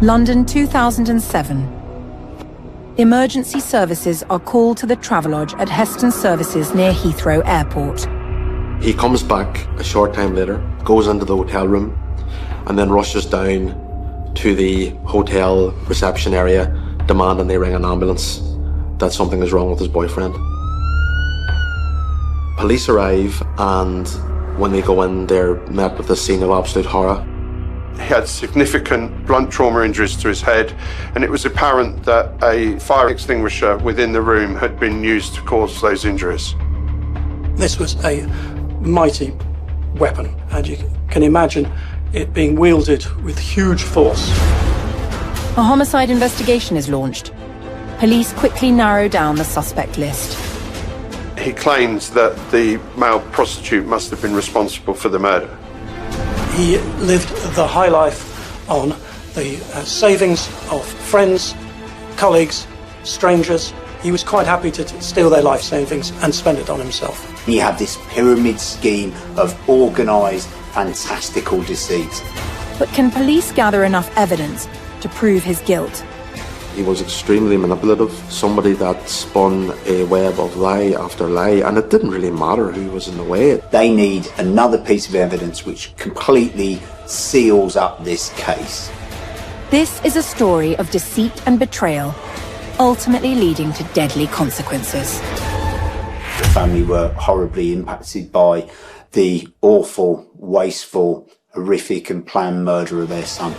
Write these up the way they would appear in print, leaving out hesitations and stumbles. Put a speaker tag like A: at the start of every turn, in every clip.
A: London 2007. Emergency services are called to the Travelodge at Heston Services near Heathrow Airport.
B: He comes back a short time later, goes into the hotel room, and then rushes down to the hotel reception area, demanding they ring an ambulance, that something is wrong with his boyfriend. Police arrive, and when they go in, they're met with a scene of absolute horror.
C: He had significant blunt trauma injuries to his head, and it was apparent that a fire extinguisher within the room had been used to cause those injuries.
D: This was a mighty weapon, and you can imagine it being wielded with huge force.
A: A homicide investigation is launched. Police quickly narrow down the suspect list.
C: He claims that the male prostitute must have been responsible for the murder.
D: He lived the high life on the savings of friends, colleagues, strangers. He was quite happy to steal their life savings and spend it on himself.
E: He had this pyramid scheme of organised, fantastical deceit.
A: But can police gather enough evidence to prove his guilt?
B: He was extremely manipulative, somebody that spun a web of lie after lie, and it didn't really matter who was in the way.
E: They need another piece of evidence which completely seals up this case.
A: This is a story of deceit and betrayal, ultimately leading to deadly consequences.
E: The family were horribly impacted by the awful, wasteful, horrific and planned murder of their son.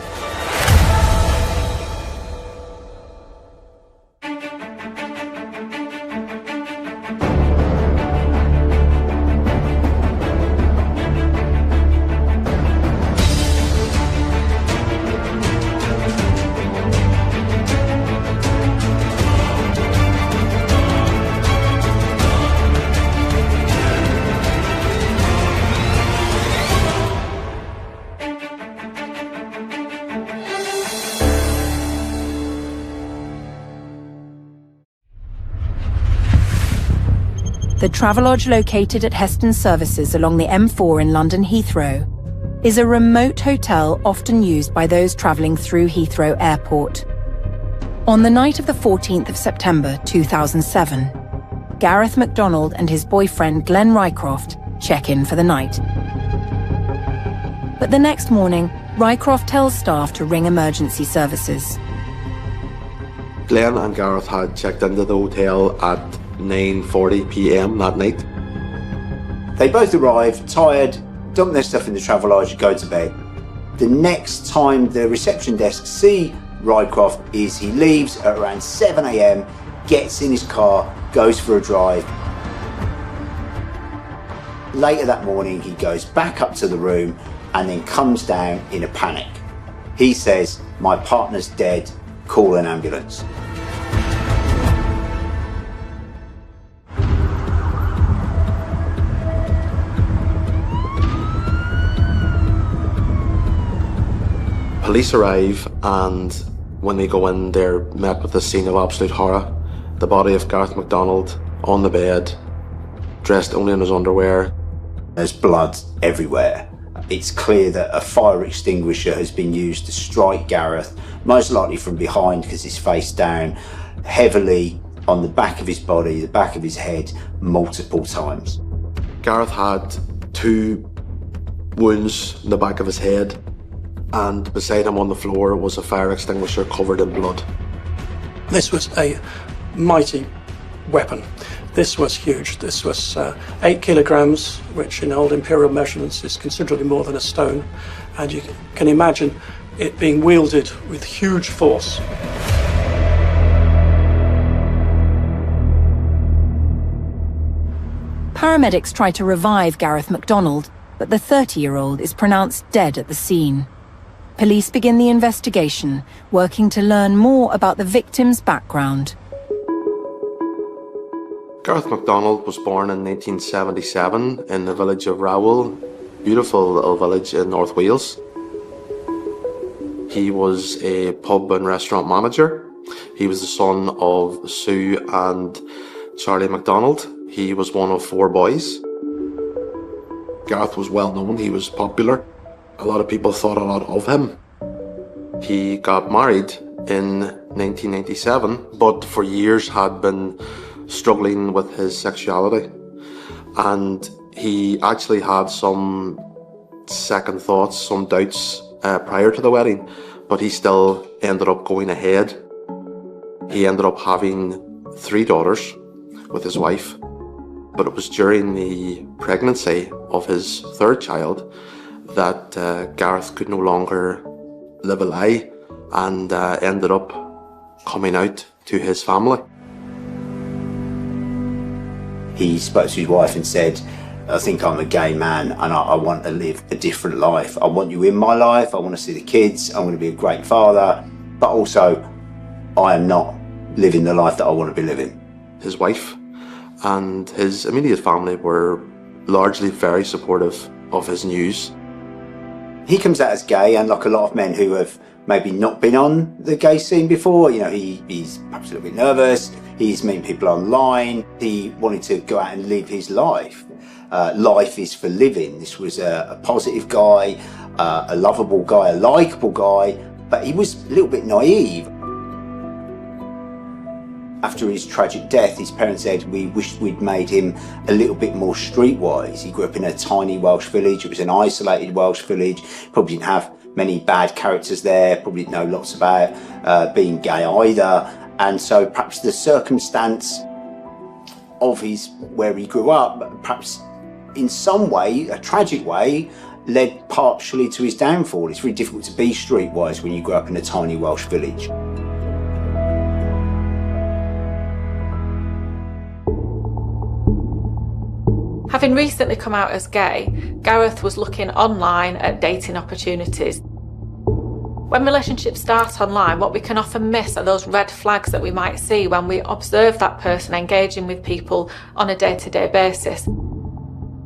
A: The Travelodge, located at Heston Services along the M4 in London Heathrow, is a remote hotel often used by those travelling through Heathrow Airport. On the night of the 14th of September 2007, Gareth MacDonald and his boyfriend Glenn Rycroft check in for the night. But the next morning, Rycroft tells staff to ring emergency services.
B: Glenn and Gareth had checked into the hotel at 9:40 p.m. that night.
E: They both arrive, tired, dump their stuff in the Travelodge and go to bed. The next time the reception desk see Rycroft is he leaves at around 7 a.m, gets in his car, goes for a drive. Later that morning he goes back up to the room and then comes down in a panic. He says, "My partner's dead, call an ambulance."
B: Police arrive, and when they go in, they're met with a scene of absolute horror. The body of Gareth MacDonald on the bed, dressed only in his underwear.
E: There's blood everywhere. It's clear that a fire extinguisher has been used to strike Gareth, most likely from behind because he's face down, heavily on the back of his body, the back of his head, multiple times.
B: Gareth had 2 wounds in the back of his head, and beside him on the floor was a fire extinguisher covered in blood.
D: This was a mighty weapon. This was huge. This was 8 kilograms, which in old imperial measurements is considerably more than a stone. And you can imagine it being wielded with huge force.
A: Paramedics try to revive Gareth MacDonald, but the 30-year-old is pronounced dead at the scene. Police begin the investigation, working to learn more about the victim's background.
B: Gareth MacDonald was born in 1977 in the village of Rowell, beautiful little village in North Wales. He was a pub and restaurant manager. He was the son of Sue and Charlie MacDonald. He was one of 4 boys. Gareth was well known, he was popular. A lot of people thought a lot of him. He got married in 1997, but for years had been struggling with his sexuality. And he actually had some second thoughts, some doubts prior to the wedding, but he still ended up going ahead. He ended up having 3 daughters with his wife, but it was during the pregnancy of his 3rd child that Gareth could no longer live a lie and ended up coming out to his family.
E: He spoke to his wife and said, I think I'm a gay man and I want to live a different life. I want you in my life, I want to see the kids, I want to be a great father, but also I am not living the life that I want to be living.
B: His wife and his immediate family were largely very supportive of his news.
E: He comes out as gay, and like a lot of men who have maybe not been on the gay scene before, he's perhaps a little bit nervous, he's meeting people online, he wanted to go out and live his life. Life is for living. This was a positive guy, a lovable guy, a likeable guy, but he was a little bit naive. After his tragic death, his parents said, we wished we'd made him a little bit more streetwise. He grew up in a tiny Welsh village. It was an isolated Welsh village. Probably didn't have many bad characters there. Probably didn't know lots about being gay either. And so perhaps the circumstance of where he grew up, perhaps in some way, a tragic way, led partially to his downfall. It's really difficult to be streetwise when you grow up in a tiny Welsh village.
F: Having recently come out as gay, Gareth was looking online at dating opportunities. When relationships start online, what we can often miss are those red flags that we might see when we observe that person engaging with people on a day-to-day basis.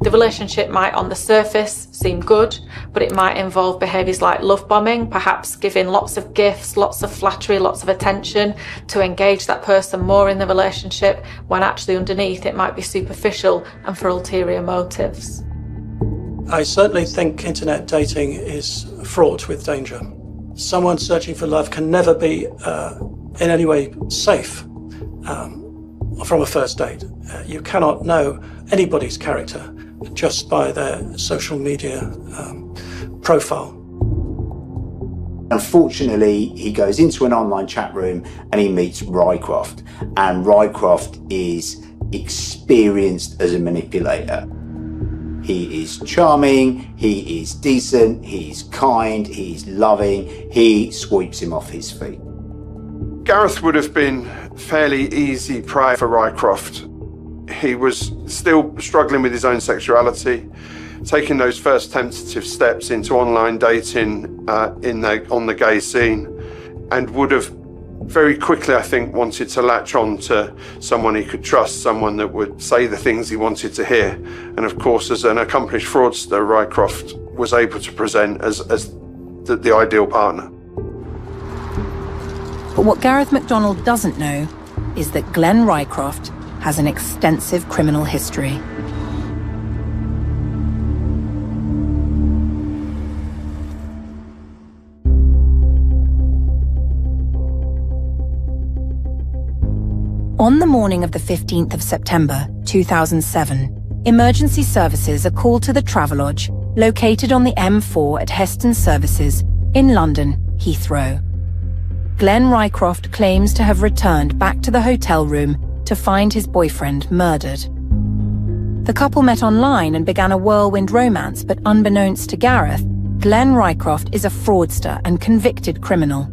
F: The relationship might on the surface seem good, but it might involve behaviours like love bombing, perhaps giving lots of gifts, lots of flattery, lots of attention to engage that person more in the relationship, when actually underneath it might be superficial and for ulterior motives.
D: I certainly think internet dating is fraught with danger. Someone searching for love can never be in any way safe from a first date. You cannot know anybody's character just by their social media profile.
E: Unfortunately, he goes into an online chat room and he meets Rycroft. And Rycroft is experienced as a manipulator. He is charming, he is decent, he's kind, he's loving, he sweeps him off his feet.
C: Gareth would have been fairly easy prey for Rycroft. He was still struggling with his own sexuality, taking those first tentative steps into online dating on the gay scene, and would have very quickly, I think, wanted to latch on to someone he could trust, someone that would say the things he wanted to hear. And of course, as an accomplished fraudster, Rycroft was able to present as the ideal partner.
A: But what Gareth MacDonald doesn't know is that Glenn Rycroft has an extensive criminal history. On the morning of the 15th of September 2007, emergency services are called to the Travelodge, located on the M4 at Heston Services in London, Heathrow. Glenn Rycroft claims to have returned back to the hotel room to find his boyfriend murdered. The couple met online and began a whirlwind romance, but unbeknownst to Gareth, Glenn Rycroft is a fraudster and convicted criminal.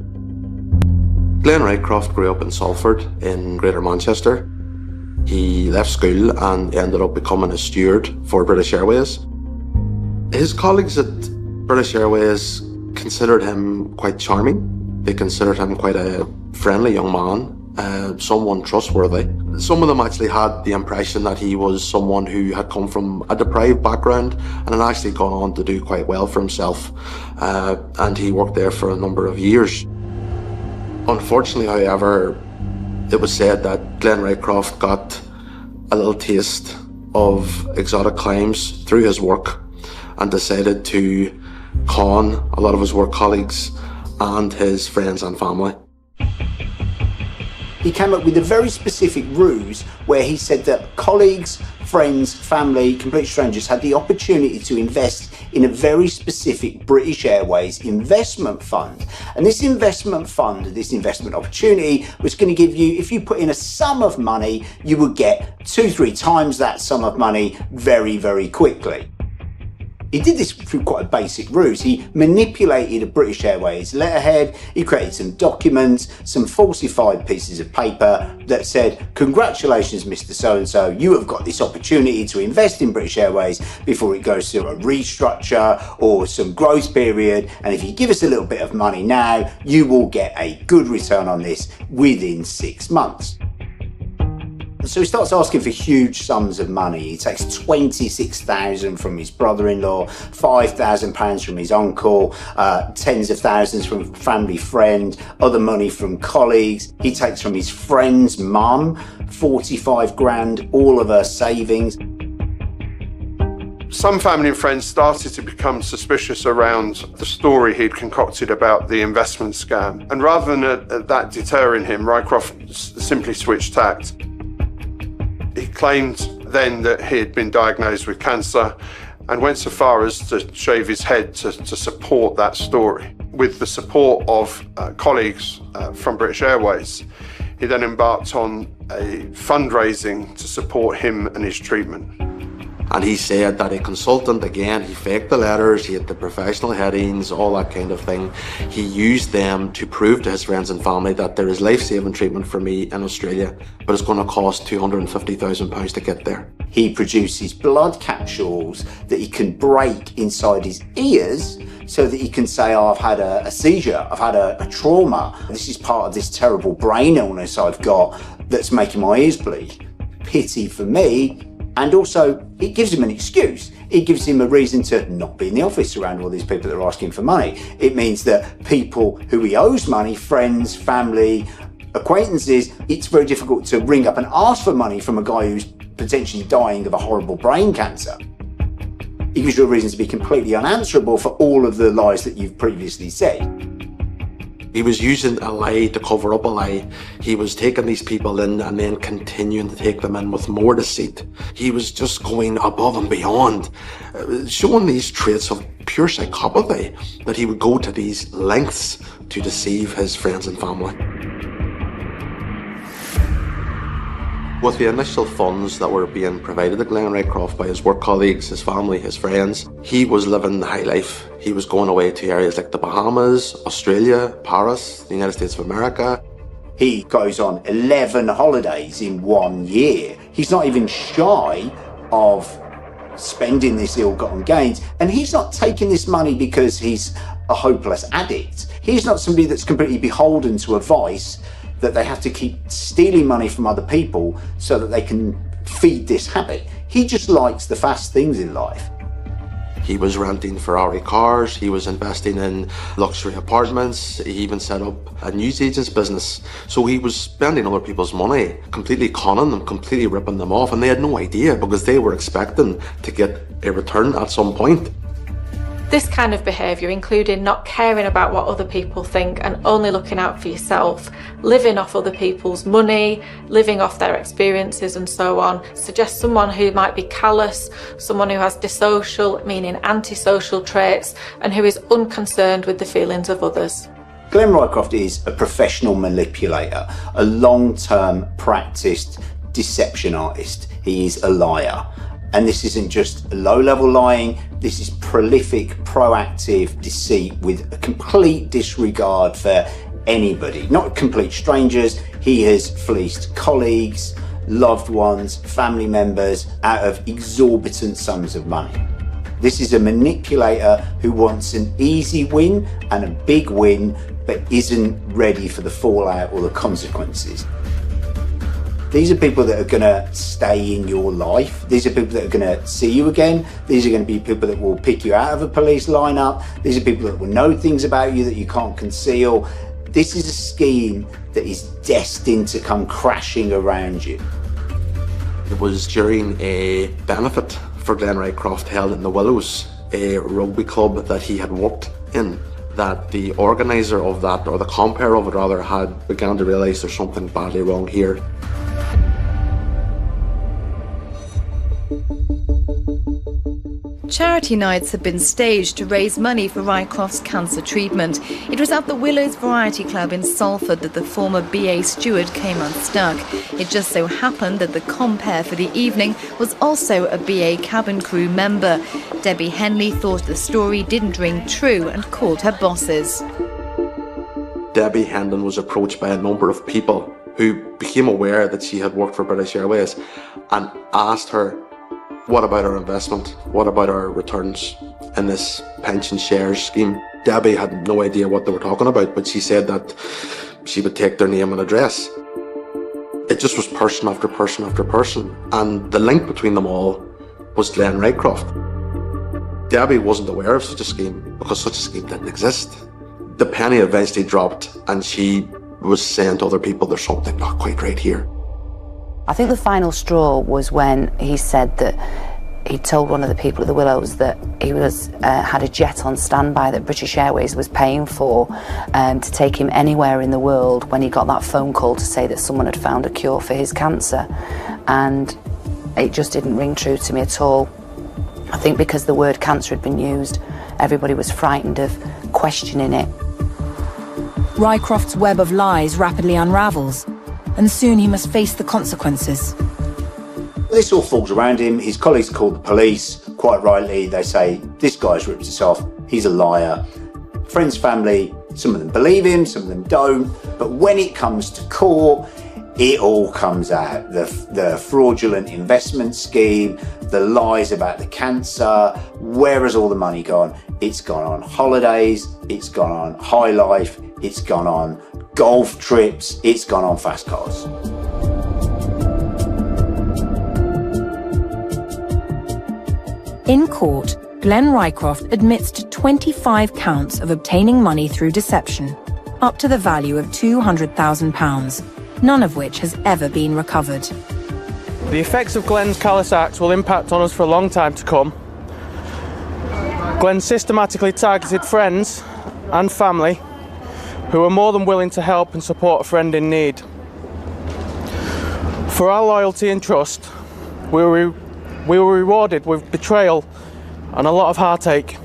B: Glenn Rycroft grew up in Salford in Greater Manchester. He left school and ended up becoming a steward for British Airways. His colleagues at British Airways considered him quite charming. They considered him quite a friendly young man, someone trustworthy. Some of them actually had the impression that he was someone who had come from a deprived background and had actually gone on to do quite well for himself. And he worked there for a number of years. Unfortunately, however, it was said that Glenn Rycroft got a little taste of exotic crimes through his work and decided to con a lot of his work colleagues and his friends and family.
E: He came up with a very specific ruse where he said that colleagues, friends, family, complete strangers had the opportunity to invest in a very specific British Airways investment fund. And this investment fund, this investment opportunity, was going to give you, if you put in a sum of money, you would get 2-3 times that sum of money very, very quickly. He did this through quite a basic ruse. He manipulated a British Airways letterhead, he created some documents, some falsified pieces of paper that said, "Congratulations, Mr. So-and-so, you have got this opportunity to invest in British Airways before it goes through a restructure or some growth period, and if you give us a little bit of money now, you will get a good return on this within 6 months." So he starts asking for huge sums of money. He takes £26,000 from his brother-in-law, £5,000 from his uncle, tens of thousands from a family friend, other money from colleagues. He takes from his friend's mum, 45 grand, all of her savings.
C: Some family and friends started to become suspicious around the story he'd concocted about the investment scam. And rather than that deterring him, Rycroft simply switched tact. He claimed then that he had been diagnosed with cancer and went so far as to shave his head to support that story. With the support of colleagues from British Airways, he then embarked on a fundraising to support him and his treatment.
B: And he said that a consultant, again, he faked the letters, he had the professional headings, all that kind of thing. He used them to prove to his friends and family that there is life-saving treatment for me in Australia, but it's going to cost £250,000 to get there.
E: He produces blood capsules that he can break inside his ears so that he can say, "Oh, I've had a seizure, I've had a trauma. This is part of this terrible brain illness I've got that's making my ears bleed. Pity for me." And also, it gives him an excuse. It gives him a reason to not be in the office around all these people that are asking for money. It means that people who he owes money, friends, family, acquaintances, it's very difficult to ring up and ask for money from a guy who's potentially dying of a horrible brain cancer. It gives you a reason to be completely unanswerable for all of the lies that you've previously said.
B: He was using a lie to cover up a lie. He was taking these people in and then continuing to take them in with more deceit. He was just going above and beyond, showing these traits of pure psychopathy, that he would go to these lengths to deceive his friends and family. With the initial funds that were being provided to Glenn Rycroft by his work colleagues, his family, his friends, he was living the high life. He was going away to areas like the Bahamas, Australia, Paris, the United States of America.
E: He goes on 11 holidays in 1 year. He's not even shy of spending this ill-gotten gains. And he's not taking this money because he's a hopeless addict. He's not somebody that's completely beholden to a vice that they have to keep stealing money from other people so that they can feed this habit. He just likes the fast things in life.
B: He was renting Ferrari cars, he was investing in luxury apartments, he even set up a newsagent's business. So he was spending other people's money, completely conning them, completely ripping them off, and they had no idea because they were expecting to get a return at some point.
F: This kind of behaviour, including not caring about what other people think and only looking out for yourself, living off other people's money, living off their experiences and so on, suggests someone who might be callous, someone who has dissocial, meaning antisocial traits, and who is unconcerned with the feelings of others.
E: Glenn Rycroft is a professional manipulator, a long-term practiced deception artist. He is a liar. And this isn't just low-level lying, this is prolific, proactive deceit with a complete disregard for anybody, not complete strangers. He has fleeced colleagues, loved ones, family members out of exorbitant sums of money. This is a manipulator who wants an easy win and a big win, but isn't ready for the fallout or the consequences. These are people that are going to stay in your life. These are people that are going to see you again. These are going to be people that will pick you out of a police lineup. These are people that will know things about you that you can't conceal. This is a scheme that is destined to come crashing around you.
B: It was during a benefit for Glenn Rycroft held in the Willows, a rugby club that he had worked in. that the organiser of that, or the compere of it rather, had begun to realise there's something badly wrong here.
G: Charity nights had been staged to raise money for Rycroft's cancer treatment. It was at the Willows Variety Club in Salford that the former BA steward came unstuck. It just so happened that the compere for the evening was also a BA cabin crew member. Debbie Henley thought the story didn't ring true and called her bosses.
B: Debbie Hendon was approached by a number of people who became aware that she had worked for British Airways and asked her, what about our investment? What about our returns in this pension shares scheme? Debbie had no idea what they were talking about, but she said that she would take their name and address. It just was person after person after person, and the link between them all was Glenn Rycroft. Debbie wasn't aware of such a scheme because such a scheme didn't exist. The penny eventually dropped, and she was saying to other people, there's something not quite right here.
H: I think the final straw was when he said that he told one of the people at the Willows that he had a jet on standby that British Airways was paying for to take him anywhere in the world when he got that phone call to say that someone had found a cure for his cancer. And it just didn't ring true to me at all. I think because the word cancer had been used, everybody was frightened of questioning it.
A: Rycroft's web of lies rapidly unravels, and soon he must face the consequences.
E: This all falls around him. His colleagues call the police. Quite rightly, they say, this guy's ripped us off. He's a liar. Friends, family, some of them believe him, some of them don't. But when it comes to court, it all comes out. The fraudulent investment scheme, the lies about the cancer. Where has all the money gone? It's gone on holidays. It's gone on high life. It's gone on golf trips. It's gone on fast cars.
A: In court, Glenn Rycroft admits to 25 counts of obtaining money through deception, up to the value of £200,000, none of which has ever been recovered.
I: The effects of Glenn's callous acts will impact on us for a long time to come. Glenn systematically targeted friends and family who are more than willing to help and support a friend in need. For our loyalty and trust, we were rewarded with betrayal and a lot of heartache.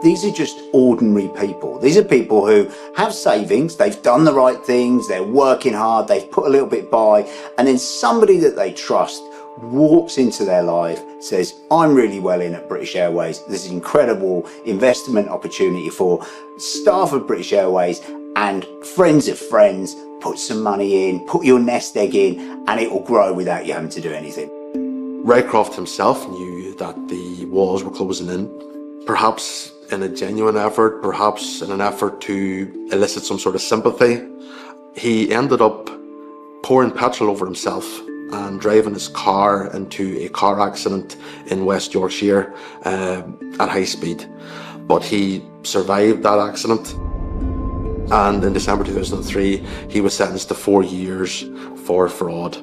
E: These are just ordinary people. These are people who have savings, they've done the right things, they're working hard, they've put a little bit by, and then somebody that they trust walks into their life, says, I'm really well in at British Airways, there's an incredible investment opportunity for staff of British Airways and friends of friends, put some money in, put your nest egg in, and it will grow without you having to do anything.
B: Rycroft himself knew that the walls were closing in, perhaps in a genuine effort, perhaps in an effort to elicit some sort of sympathy. He ended up pouring petrol over himself and driving his car into a car accident in West Yorkshire at high speed. But he survived that accident, and in December 2003 he was sentenced to 4 years for fraud.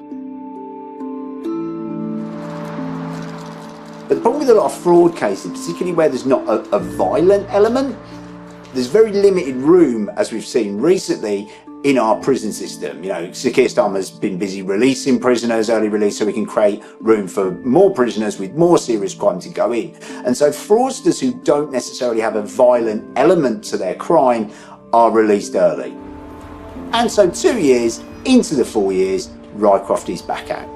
E: But the problem with a lot of fraud cases, particularly where there's not a violent element, there's very limited room, as we've seen recently, in our prison system. You know, Sir Keir Starmer's been busy releasing prisoners, early release, so we can create room for more prisoners with more serious crime to go in. And so fraudsters who don't necessarily have a violent element to their crime are released early. And so 2 years into the 4 years, Rycroft is back out.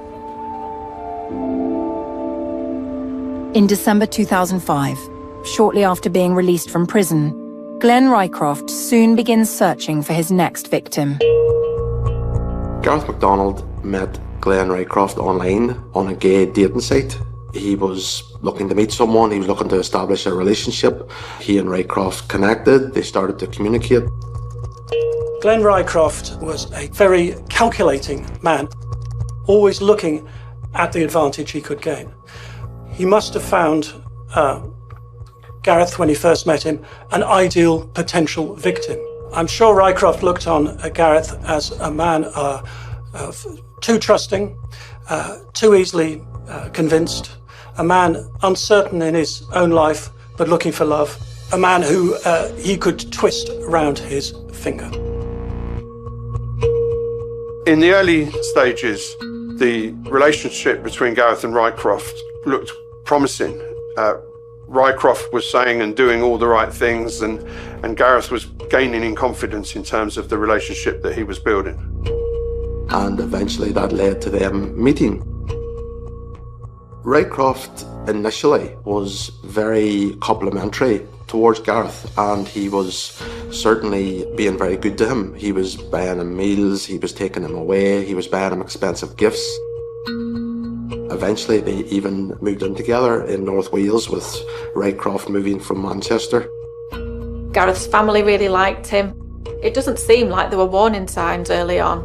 A: In December 2005, shortly after being released from prison, Glenn Rycroft soon begins searching for his next victim.
B: Gareth MacDonald met Glenn Rycroft online on a gay dating site. He was looking to meet someone, he was looking to establish a relationship. He and Rycroft connected, they started to communicate.
D: Glenn Rycroft was a very calculating man, always looking at the advantage he could gain. He must have found Gareth, when he first met him, an ideal potential victim. I'm sure Rycroft looked on Gareth as a man too trusting, too easily convinced, a man uncertain in his own life, but looking for love, a man who he could twist around his finger.
C: In the early stages, the relationship between Gareth and Rycroft looked promising. Rycroft was saying and doing all the right things, and Gareth was gaining in confidence in terms of the relationship that he was building.
B: And eventually that led to them meeting. Rycroft initially was very complimentary towards Gareth, and he was certainly being very good to him. He was buying him meals, he was taking him away, he was buying him expensive gifts. Eventually they even moved in together in North Wales, with Rycroft moving from Manchester.
F: Gareth's family really liked him. It doesn't seem like there were warning signs early on.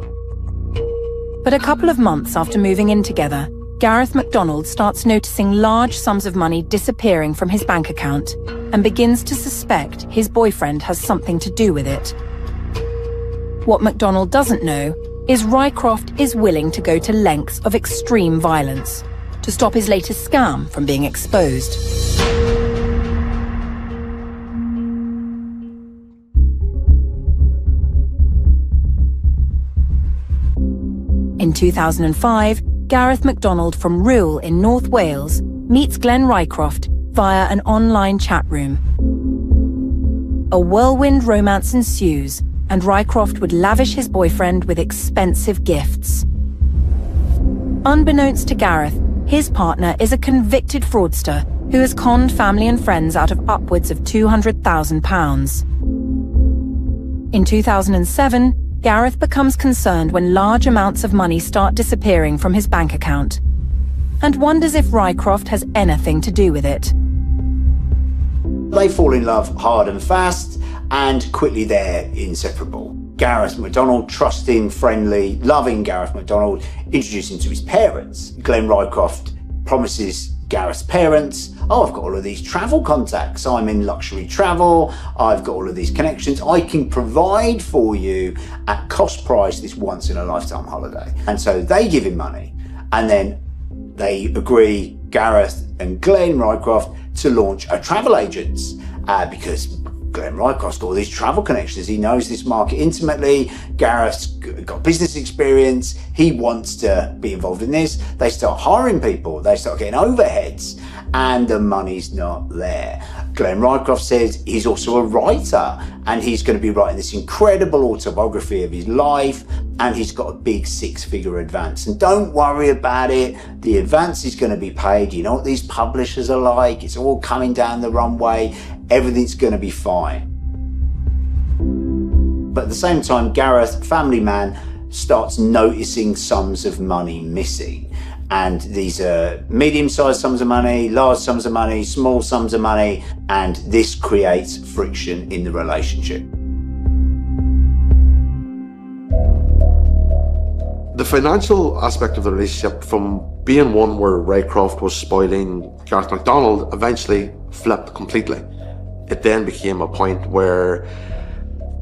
A: But a couple of months after moving in together, Gareth MacDonald starts noticing large sums of money disappearing from his bank account and begins to suspect his boyfriend has something to do with it. What MacDonald doesn't know is Rycroft is willing to go to lengths of extreme violence to stop his latest scam from being exposed. In 2005, Gareth MacDonald from Rhyl in North Wales meets Glenn Rycroft via an online chat room. A whirlwind romance ensues, and Rycroft would lavish his boyfriend with expensive gifts. Unbeknownst to Gareth, his partner is a convicted fraudster who has conned family and friends out of upwards of £200,000. In 2007, Gareth becomes concerned when large amounts of money start disappearing from his bank account, and wonders if Rycroft has anything to do with it.
E: They fall in love hard and fast, and quickly they're inseparable. Gareth MacDonald, trusting, friendly, loving Gareth MacDonald, introduced him to his parents. Glenn Rycroft promises Gareth's parents, oh, I've got all of these travel contacts, I'm in luxury travel, I've got all of these connections, I can provide for you at cost price this once in a lifetime holiday. And so they give him money, and then they agree, Gareth and Glenn Rycroft, to launch a travel agents because Glenn Rycroft's got all these travel connections. He knows this market intimately. Gareth's got business experience. He wants to be involved in this. They start hiring people. They start getting overheads, and the money's not there. Glenn Rycroft says he's also a writer, and he's going to be writing this incredible autobiography of his life, and he's got a big six-figure advance. And don't worry about it. The advance is going to be paid. You know what these publishers are like. It's all coming down the runway. Everything's going to be fine. But at the same time, Gareth, family man, starts noticing sums of money missing. And these are medium-sized sums of money, large sums of money, small sums of money, and this creates friction in the relationship.
B: The financial aspect of the relationship, from being one where Rycroft was spoiling Gareth MacDonald, eventually flipped completely. It then became a point where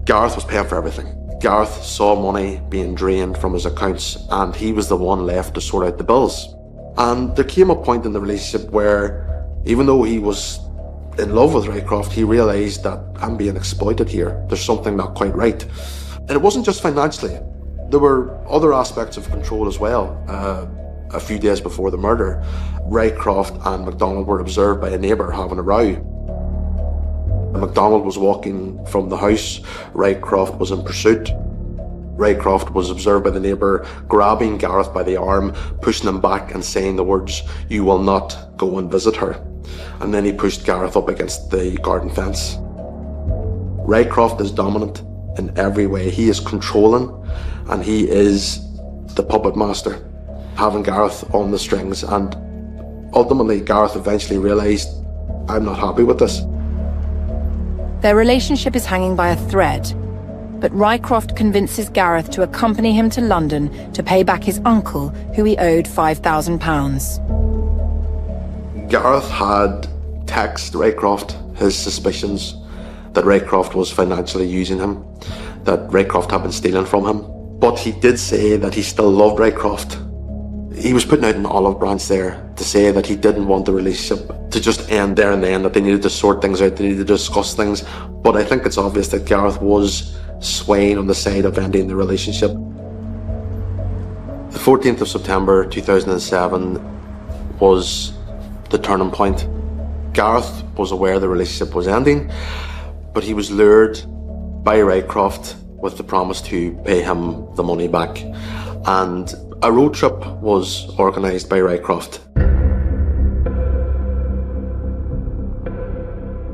B: Gareth was paying for everything. Gareth saw money being drained from his accounts, and he was the one left to sort out the bills. And there came a point in the relationship where, even though he was in love with Rycroft, he realised that I'm being exploited here. There's something not quite right. And it wasn't just financially. There were other aspects of control as well. A few days before the murder, Rycroft and MacDonald were observed by a neighbour having a row. MacDonald was walking from the house. Rycroft was in pursuit. Rycroft was observed by the neighbour grabbing Gareth by the arm, pushing him back and saying the words, "You will not go and visit her." And then he pushed Gareth up against the garden fence. Rycroft is dominant in every way. He is controlling, and he is the puppet master, having Gareth on the strings. And ultimately, Gareth eventually realised, I'm not happy with this.
A: Their relationship is hanging by a thread, but Rycroft convinces Gareth to accompany him to London to pay back his uncle, who he owed £5,000.
B: Gareth had texted Rycroft his suspicions that Rycroft was financially using him, that Rycroft had been stealing from him. But he did say that he still loved Rycroft. He was putting out an olive branch there to say that he didn't want the relationship to just end there and then, that they needed to sort things out, they needed to discuss things. But I think it's obvious that Gareth was swaying on the side of ending the relationship. The 14th of September 2007 was the turning point. Gareth was aware the relationship was ending, but he was lured by Rycroft with the promise to pay him the money back. And a road trip was organised by Rycroft.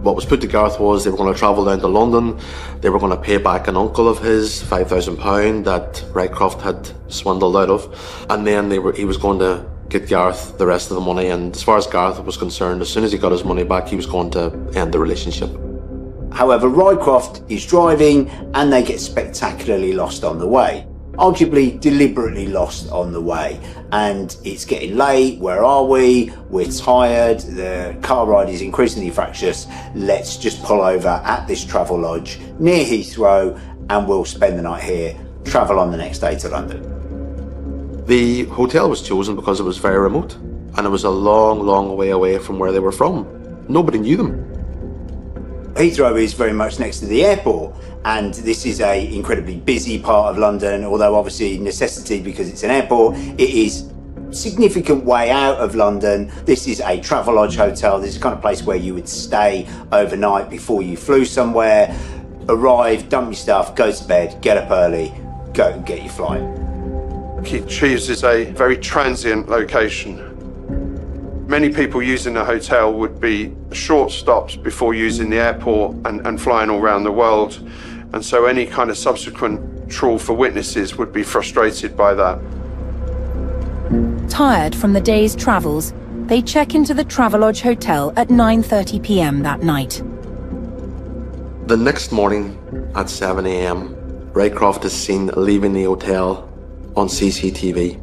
B: What was put to Gareth was they were going to travel down to London, they were going to pay back an uncle of his £5,000 that Rycroft had swindled out of, and then he was going to get Gareth the rest of the money. And as far as Gareth was concerned, as soon as he got his money back, he was going to end the relationship.
E: However, Rycroft is driving and they get spectacularly lost on the way. Arguably deliberately lost on the way, and it's getting late. Where are we? We're tired, the car ride is increasingly fractious. Let's just pull over at this travel lodge near Heathrow and we'll spend the night here, travel on the next day to London.
B: The hotel was chosen because it was very remote and it was a long way away from where they were from. Nobody knew them.
E: Heathrow is very much next to the airport, and this is a incredibly busy part of London, although obviously necessity because it's an airport. It is significant way out of London. This is a Travelodge hotel. This is the kind of place where you would stay overnight before you flew somewhere, arrive, dump your stuff, go to bed, get up early, go and get your flight.
C: He chooses a very transient location. Many people using the hotel would be short stops before using the airport and flying all around the world. And so any kind of subsequent trawl for witnesses would be frustrated by that.
A: Tired from the day's travels, they check into the Travelodge Hotel at 9:30 p.m. that night.
B: The next morning at 7 a.m, Rycroft is seen leaving the hotel on CCTV.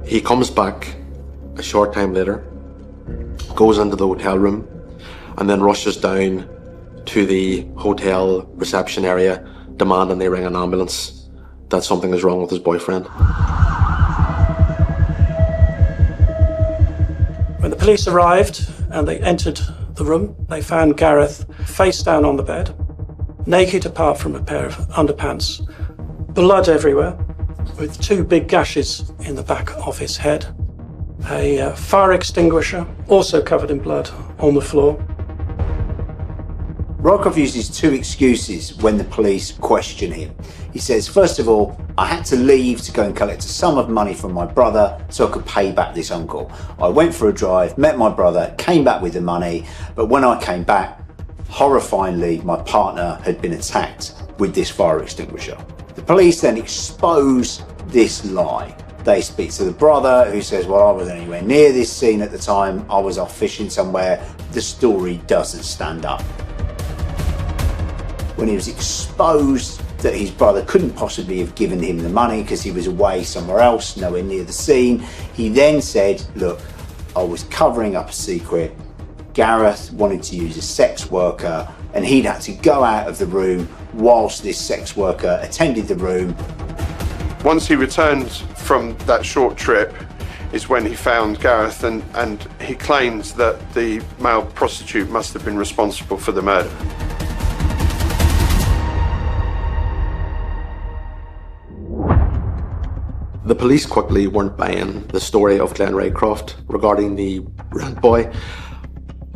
B: He comes back a short time later, goes into the hotel room, and then rushes down to the hotel reception area, demanding they ring an ambulance, that something is wrong with his boyfriend.
D: When the police arrived and they entered the room, they found Gareth face down on the bed, naked apart from a pair of underpants, blood everywhere, with 2 big gashes in the back of his head, a fire extinguisher also covered in blood on the floor.
E: Rycroft uses 2 excuses when the police question him. He says, first of all, I had to leave to go and collect a sum of money from my brother so I could pay back this uncle. I went for a drive, met my brother, came back with the money, but when I came back, horrifyingly, my partner had been attacked with this fire extinguisher. The police then expose this lie. They speak to the brother, who says, well, I wasn't anywhere near this scene at the time, I was off fishing somewhere. The story doesn't stand up. When he was exposed that his brother couldn't possibly have given him the money because he was away somewhere else, nowhere near the scene, he then said, look, I was covering up a secret. Gareth wanted to use a sex worker and he'd had to go out of the room whilst this sex worker attended the room.
C: Once he returned from that short trip is when he found Gareth, and he claims that the male prostitute must have been responsible for the murder.
B: The police quickly weren't buying the story of Glenn Rycroft regarding the rent boy,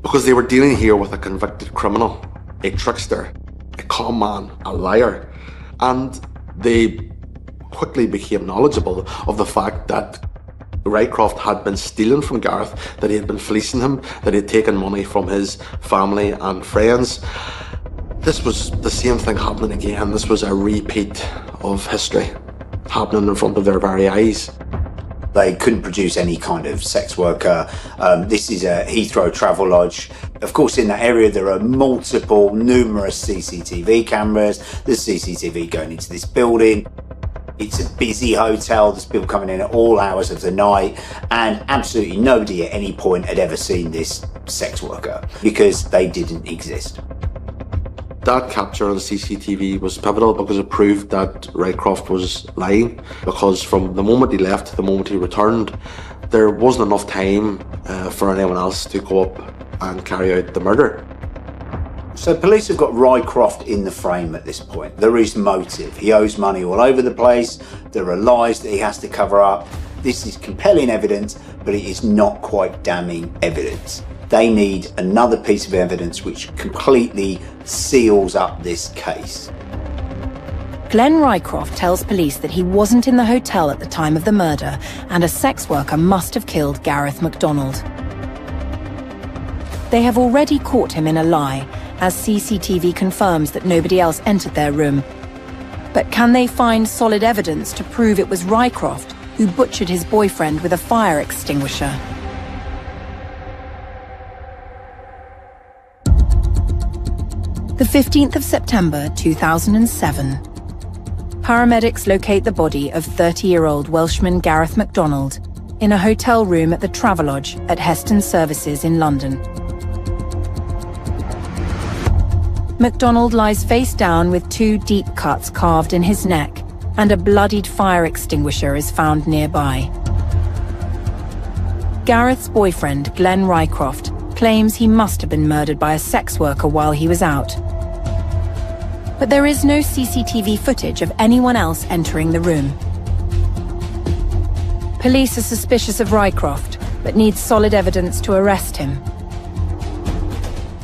B: because they were dealing here with a convicted criminal, a trickster, a con man, a liar, and they quickly became knowledgeable of the fact that Rycroft had been stealing from Gareth, that he had been fleecing him, that he had taken money from his family and friends. This was the same thing happening again. This was a repeat of history happening in front of their very eyes.
E: They couldn't produce any kind of sex worker. This is a Heathrow Travelodge. Of course, in that area, there are numerous CCTV cameras. There's CCTV going into this building. It's a busy hotel. There's people coming in at all hours of the night, and absolutely nobody at any point had ever seen this sex worker because they didn't exist.
B: That capture on CCTV was pivotal because it proved that Rycroft was lying, because from the moment he left to the moment he returned, there wasn't enough time for anyone else to go up and carry out the murder.
E: So police have got Rycroft in the frame at this point. There is motive. He owes money all over the place. There are lies that he has to cover up. This is compelling evidence, but it is not quite damning evidence. They need another piece of evidence which completely seals up this case.
A: Glenn Rycroft tells police that he wasn't in the hotel at the time of the murder and a sex worker must have killed Gareth MacDonald. They have already caught him in a lie, as CCTV confirms that nobody else entered their room. But can they find solid evidence to prove it was Rycroft who butchered his boyfriend with a fire extinguisher? The 15th of September 2007. Paramedics locate the body of 30-year-old Welshman Gareth MacDonald in a hotel room at the Travelodge at Heston Services in London. MacDonald lies face down with 2 deep cuts carved in his neck, and a bloodied fire extinguisher is found nearby. Gareth's boyfriend, Glenn Rycroft, claims he must have been murdered by a sex worker while he was out. But there is no CCTV footage of anyone else entering the room. Police are suspicious of Rycroft, but need solid evidence to arrest him.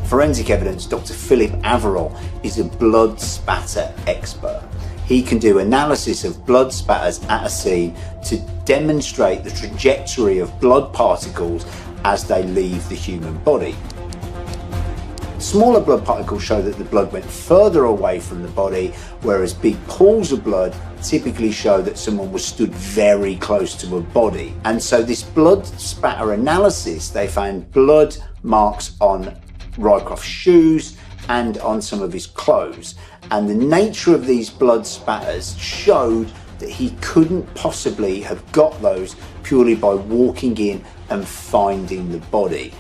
E: Forensic evidence, Dr. Philip Averill is a blood spatter expert. He can do analysis of blood spatters at a scene to demonstrate the trajectory of blood particles as they leave the human body. Smaller blood particles show that the blood went further away from the body, whereas big pools of blood typically show that someone was stood very close to a body. And so this blood spatter analysis, they found blood marks on Rycroft's shoes and on some of his clothes. And the nature of these blood spatters showed that he couldn't possibly have got those purely by walking in and finding the body,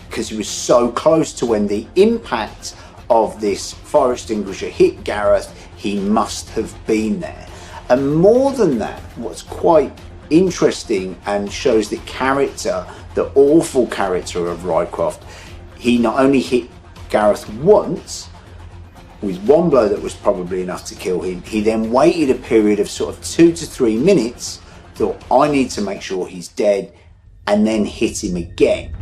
E: because he was so close to when the impact of this fire extinguisher hit Gareth, he must have been there. And more than that, what's quite interesting and shows the character, the awful character of Rycroft, he not only hit Gareth once, with one blow that was probably enough to kill him, he then waited a period of sort of 2 to 3 minutes, thought, I need to make sure he's dead, and then hit him again.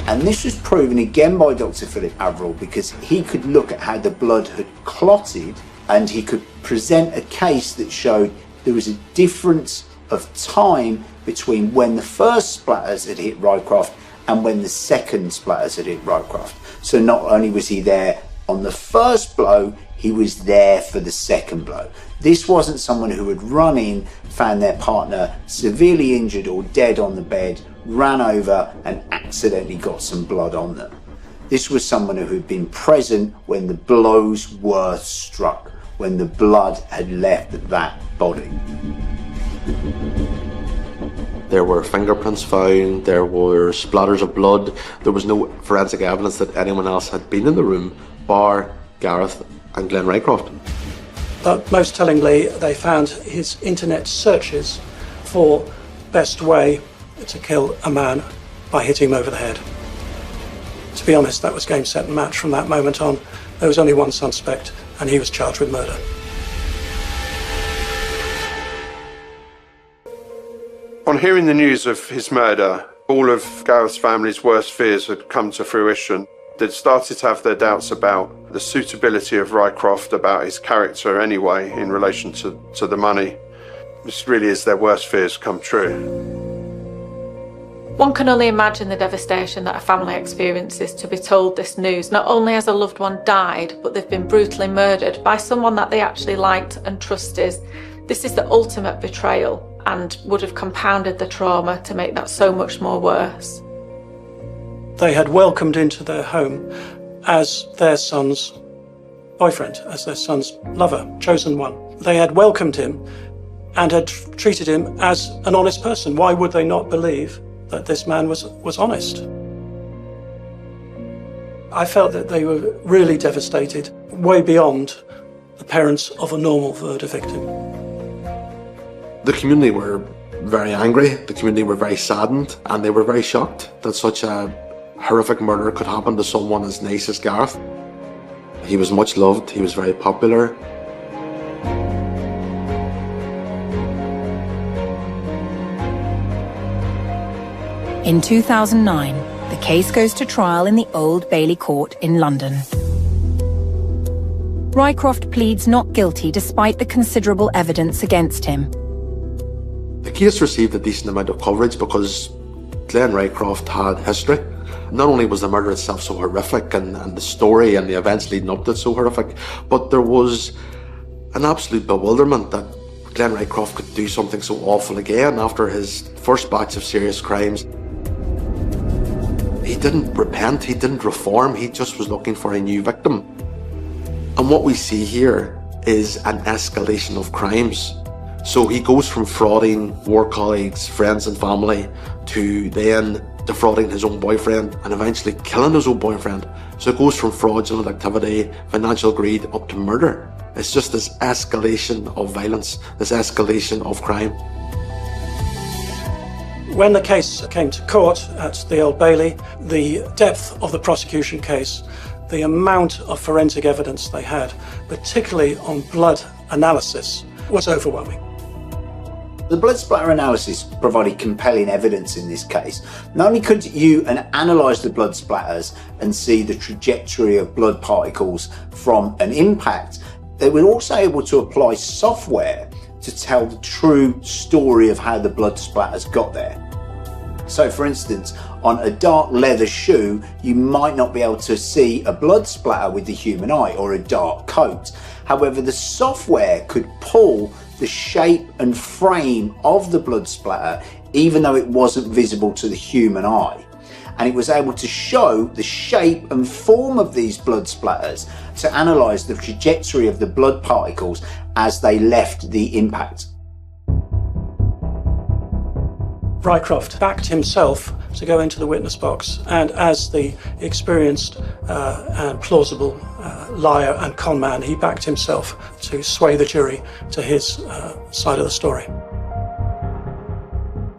E: And this was proven again by Dr. Philip Averill, because he could look at how the blood had clotted and he could present a case that showed there was a difference of time between when the first splatters had hit Rycroft and when the second splatters had hit Rycroft. So not only was he there on the first blow, he was there for the second blow. This wasn't someone who had run in, found their partner severely injured or dead on the bed, ran over and accidentally got some blood on them. This was someone who had been present when the blows were struck, when the blood had left that body.
B: There were fingerprints found, there were splatters of blood. There was no forensic evidence that anyone else had been in the room, bar Gareth and Glenn Rycroft.
D: But most tellingly, they found his internet searches for best way to kill a man by hitting him over the head. To be honest, that was game, set and match from that moment on. There was only one suspect, and he was charged with murder.
C: On hearing the news of his murder, all of Gareth's family's worst fears had come to fruition. They'd started to have their doubts about the suitability of Rycroft, about his character anyway, in relation to the money. This really is their worst fears come true.
F: One can only imagine the devastation that a family experiences to be told this news. Not only has a loved one died, but they've been brutally murdered by someone that they actually liked and trusted. This is the ultimate betrayal and would have compounded the trauma to make that so much more worse.
D: They had welcomed into their home as their son's boyfriend, as their son's lover, chosen one. They had welcomed him and had treated him as an honest person. Why would they not believe that this man was honest? I felt that they were really devastated, way beyond the parents of a normal murder victim.
B: The community were very angry, the community were very saddened, and they were very shocked that such a horrific murder could happen to someone as nice as Gareth. He was much loved, he was very popular.
A: In 2009, the case goes to trial in the Old Bailey Court in London. Rycroft pleads not guilty despite the considerable evidence against him.
B: The case received a decent amount of coverage because Glenn Rycroft had history. Not only was the murder itself so horrific and the story and the events leading up to it so horrific, but there was an absolute bewilderment that Glenn Rycroft could do something so awful again after his first batch of serious crimes. He didn't repent, he didn't reform, he just was looking for a new victim. And what we see here is an escalation of crimes. So he goes from frauding war colleagues, friends and family to then defrauding his own boyfriend and eventually killing his own boyfriend. So it goes from fraudulent activity, financial greed up to murder. It's just this escalation of violence, this escalation of crime.
D: When the case came to court at the Old Bailey, the depth of the prosecution case, the amount of forensic evidence they had, particularly on blood analysis, was overwhelming.
E: The blood splatter analysis provided compelling evidence in this case. Not only could you analyse the blood splatters and see the trajectory of blood particles from an impact, they were also able to apply software to tell the true story of how the blood splatters got there. So for instance, on a dark leather shoe, you might not be able to see a blood splatter with the human eye, or a dark coat. However, the software could pull the shape and frame of the blood splatter, even though it wasn't visible to the human eye. And it was able to show the shape and form of these blood splatters to analyse the trajectory of the blood particles as they left the impact.
D: Rycroft backed himself to go into the witness box, and as the experienced and plausible liar and conman, he backed himself to sway the jury to his side of the story.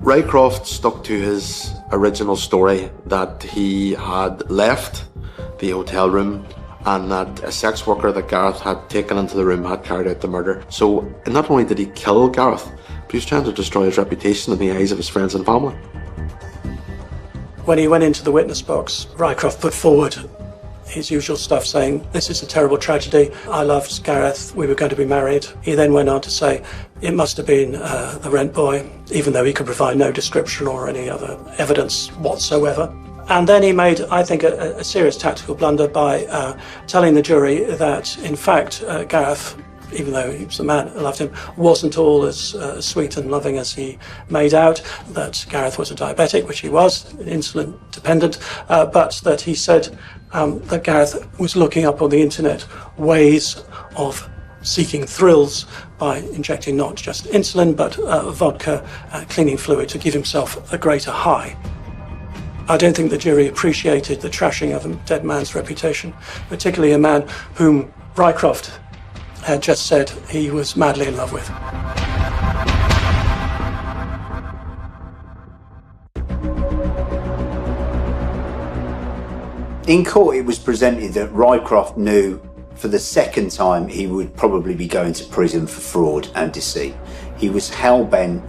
B: Rycroft stuck to his original story that he had left the hotel room and that a sex worker that Gareth had taken into the room had carried out the murder. So not only did he kill Gareth, but he was trying to destroy his reputation in the eyes of his friends and family.
D: When he went into the witness box, Rycroft put forward his usual stuff, saying, "This is a terrible tragedy. I loved Gareth. We were going to be married." He then went on to say it must have been the rent boy, even though he could provide no description or any other evidence whatsoever. And then he made, I think, a serious tactical blunder by telling the jury that, in fact, Gareth, even though he was the man who loved him, wasn't all as sweet and loving as he made out, that Gareth was a diabetic, which he was, insulin dependent, but that he said that Gareth was looking up on the internet ways of seeking thrills by injecting not just insulin, but vodka, cleaning fluid to give himself a greater high. I don't think the jury appreciated the trashing of a dead man's reputation, particularly a man whom Rycroft had just said he was madly in love with.
E: In court, it was presented that Rycroft knew for the second time he would probably be going to prison for fraud and deceit. He was hell-bent,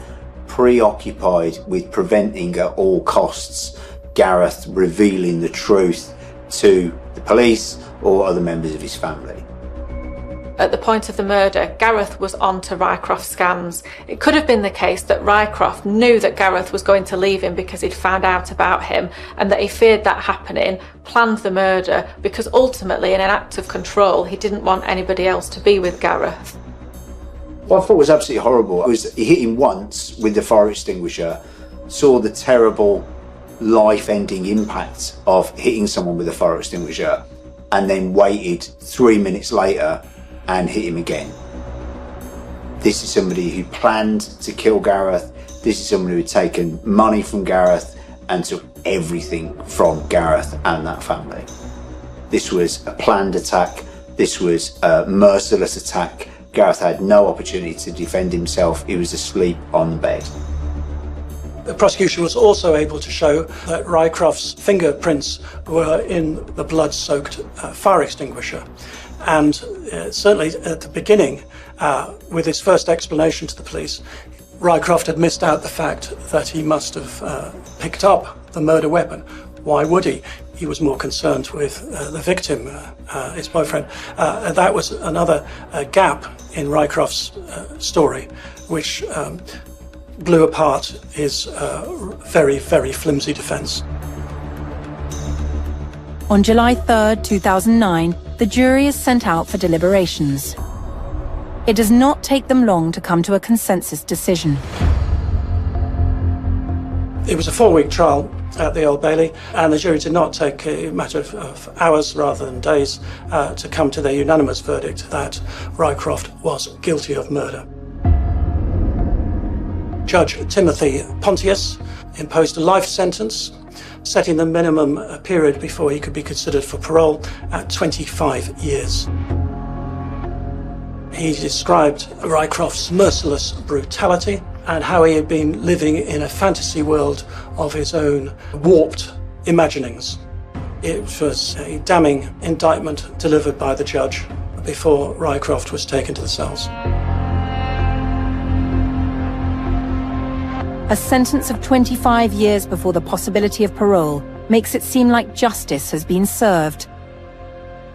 E: preoccupied with preventing at all costs Gareth revealing the truth to the police or other members of his family.
F: At the point of the murder, Gareth was on to Rycroft's scams. It could have been the case that Rycroft knew that Gareth was going to leave him because he'd found out about him, and that he feared that happening, planned the murder, because ultimately, in an act of control, he didn't want anybody else to be with Gareth.
E: What I thought was absolutely horrible was he hit him once with the fire extinguisher, saw the terrible life-ending impact of hitting someone with a fire extinguisher, and then waited 3 minutes later and hit him again. This is somebody who planned to kill Gareth. This is somebody who had taken money from Gareth and took everything from Gareth and that family. This was a planned attack This was a merciless attack. Gareth had no opportunity to defend himself. He was asleep on the bed.
D: The prosecution was also able to show that Rycroft's fingerprints were in the blood-soaked fire extinguisher. And certainly at the beginning, with his first explanation to the police, Rycroft had missed out the fact that he must have picked up the murder weapon. Why would he? He was more concerned with the victim, his boyfriend. That was another gap in Rycroft's story, which blew apart his very, very flimsy defence.
A: On July 3rd, 2009, the jury is sent out for deliberations. It does not take them long to come to a consensus decision.
D: It was a 4-week trial at the Old Bailey, and the jury did not take a matter of hours rather than days to come to their unanimous verdict that Rycroft was guilty of murder. Judge Timothy Pontius imposed a life sentence, setting the minimum period before he could be considered for parole at 25 years. He described Rycroft's merciless brutality and how he had been living in a fantasy world of his own warped imaginings. It was a damning indictment delivered by the judge before Rycroft was taken to the cells.
A: A sentence of 25 years before the possibility of parole makes it seem like justice has been served.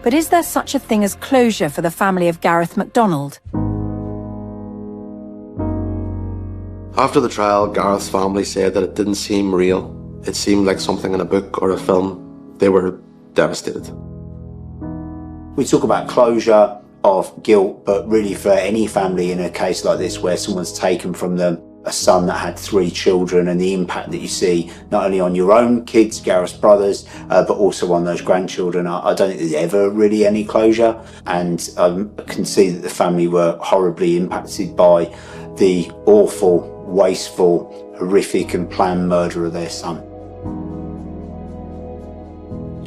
A: But is there such a thing as closure for the family of Gareth MacDonald?
B: After the trial, Gareth's family said that it didn't seem real. It seemed like something in a book or a film. They were devastated.
E: We talk about closure of guilt, but really for any family in a case like this where someone's taken from them a son that had 3 children, and the impact that you see not only on your own kids, Gareth's brothers, but also on those grandchildren, I don't think there's ever really any closure. And I can see that the family were horribly impacted by the awful, wasteful, horrific and planned murder of their son.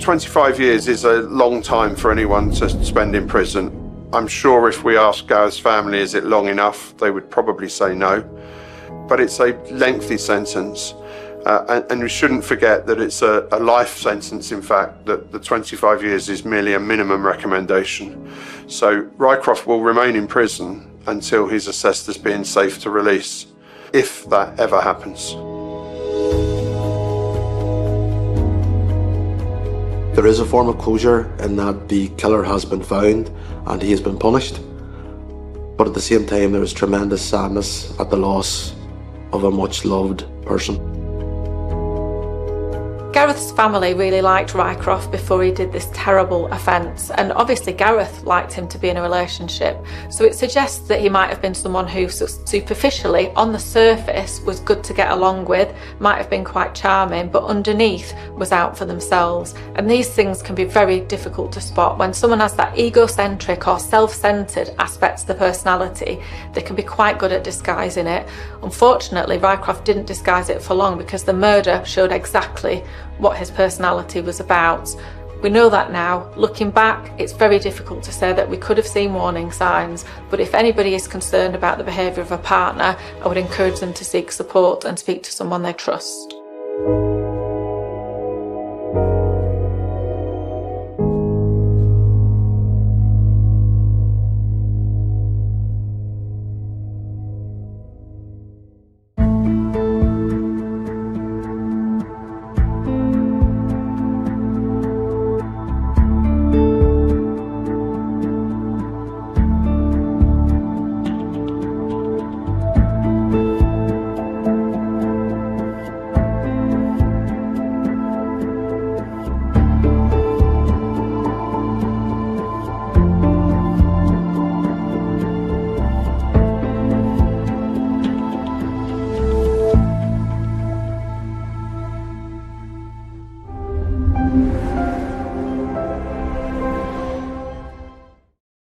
C: 25 years is a long time for anyone to spend in prison. I'm sure if we asked Gareth's family, is it long enough, they would probably say no. But it's a lengthy sentence, and we shouldn't forget that it's a life sentence, in fact, that the 25 years is merely a minimum recommendation. So Rycroft will remain in prison until he's assessed as being safe to release, if that ever happens.
B: There is a form of closure in that the killer has been found and he has been punished. But at the same time, there is tremendous sadness at the loss of a much-loved person.
F: Gareth's family really liked Rycroft before he did this terrible offence, and obviously Gareth liked him to be in a relationship, so it suggests that he might have been someone who superficially, on the surface, was good to get along with, might have been quite charming, but underneath was out for themselves. And these things can be very difficult to spot. When someone has that egocentric or self-centred aspects of the personality, they can be quite good at disguising it. Unfortunately, Rycroft didn't disguise it for long, because the murder showed exactly what his personality was about. We know that now. Looking back, it's very difficult to say that we could have seen warning signs, but if anybody is concerned about the behaviour of a partner, I would encourage them to seek support and speak to someone they trust.